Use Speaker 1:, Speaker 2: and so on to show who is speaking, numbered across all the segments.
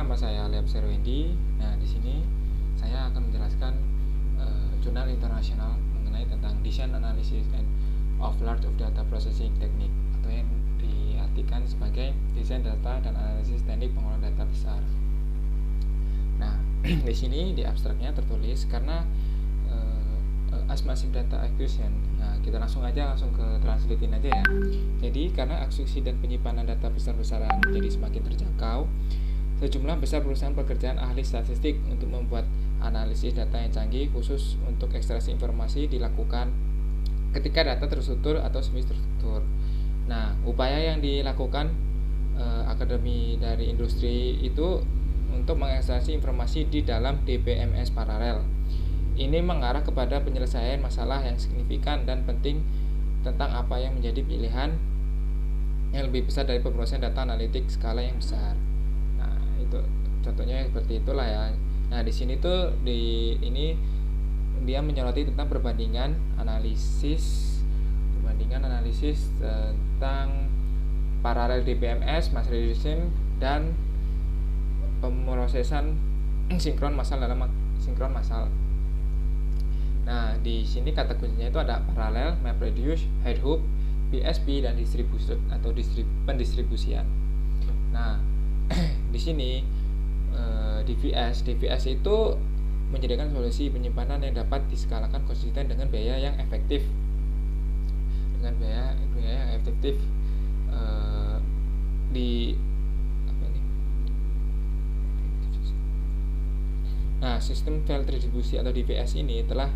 Speaker 1: nama saya Liam Serwendi. Nah, di sini saya akan menjelaskan jurnal internasional mengenai tentang Design Analysis and of Large of Data Processing Technique, atau yang diartikan sebagai desain data dan analisis teknik pengolahan data besar. Nah, di sini di abstraknya tertulis karena as massive data acquisition. Nah, kita langsung ke translatein aja ya. Jadi, karena akuisisi dan penyimpanan data besar-besaran menjadi semakin terjangkau, sejumlah besar perusahaan pekerjaan ahli statistik untuk membuat analisis data yang canggih khusus untuk ekstraksi informasi dilakukan ketika data terstruktur atau semi terstruktur. Nah, upaya yang dilakukan akademi dari industri itu untuk mengekstraksi informasi di dalam DBMS paralel. Ini mengarah kepada penyelesaian masalah yang signifikan dan penting tentang apa yang menjadi pilihan yang lebih besar dari pemrosesan data analitik skala yang besar. Nah, itu contohnya seperti itulah ya. Nah, di sini tuh ini dia menyoroti tentang perbandingan analisis tentang paralel DBMS, mass reduction, dan pemrosesan sinkron massal dalam sinkron massal. Nah, di sini kata kuncinya itu ada paralel, MapReduce, Hadoop, PSP, dan distribution atau pendistribusian. Nah, di sini DVS itu menyediakan solusi penyimpanan yang dapat diskalakan konsisten dengan biaya yang efektif. Nah, sistem file distribusi atau DVS ini telah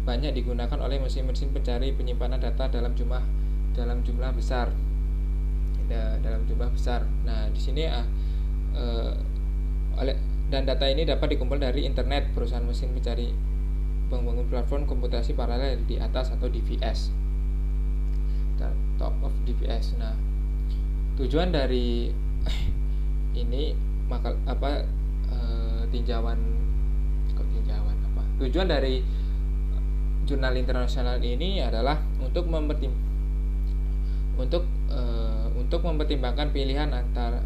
Speaker 1: banyak digunakan oleh mesin-mesin pencari penyimpanan data dalam jumlah besar. Nah, di sini dan data ini dapat dikumpul dari internet. Perusahaan mesin pencari membangun platform komputasi paralel di atas atau DVS, top of DVS. Nah, tujuan dari tujuan dari jurnal internasional ini adalah untuk mempertimbangkan pilihan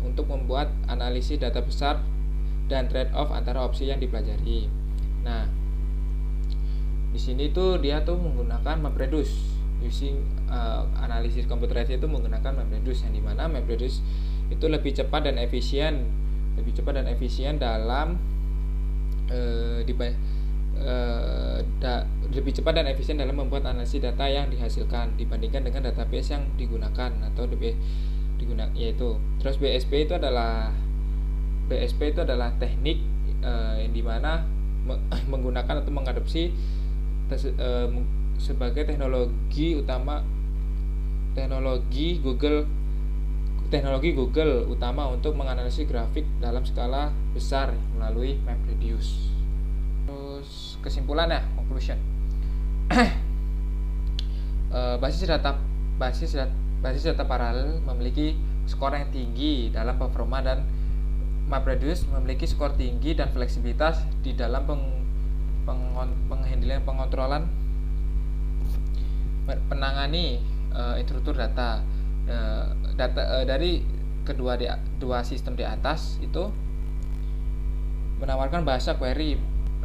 Speaker 1: untuk membuat analisis data besar dan trade-off antara opsi yang dipelajari. Nah, di sini tuh dia tuh menggunakan MapReduce, analisis komputerasi itu menggunakan MapReduce, yang dimana MapReduce itu lebih cepat dan efisien dalam membuat analisis data yang dihasilkan dibandingkan dengan database yang digunakan yaitu. Terus BSP itu adalah teknik yang dimana menggunakan atau mengadopsi sebagai teknologi Google utama untuk menganalisis grafik dalam skala besar melalui MapReduce. Terus kesimpulan ya, conclusion. Basis data paralel memiliki skor yang tinggi dalam performa, dan MapReduce memiliki skor tinggi dan fleksibilitas di dalam pengontrolan penangani struktur data. Dari dua sistem di atas itu menawarkan bahasa query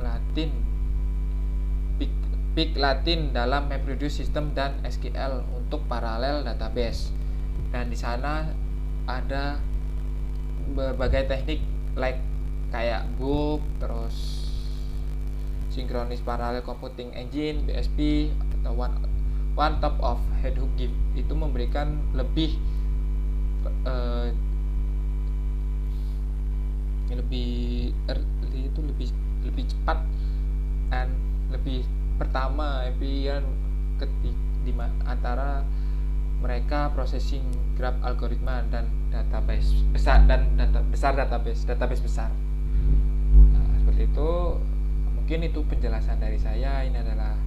Speaker 1: Latin, Big Latin dalam MapReduce system dan SQL untuk paralel database. Dan di sana ada berbagai teknik kayak Book, terus Synchronous Parallel Computing Engine (BSP) atau One Top of Hadoop itu memberikan lebih cepat dan lebih pertama antara mereka processing graph algoritma dan database besar database besar. Nah, seperti itu. Mungkin itu penjelasan dari saya. Ini adalah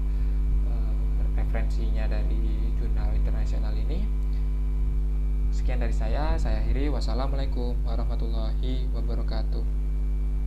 Speaker 1: referensinya dari jurnal internasional ini. Sekian dari saya akhiri. Wassalamualaikum warahmatullahi wabarakatuh.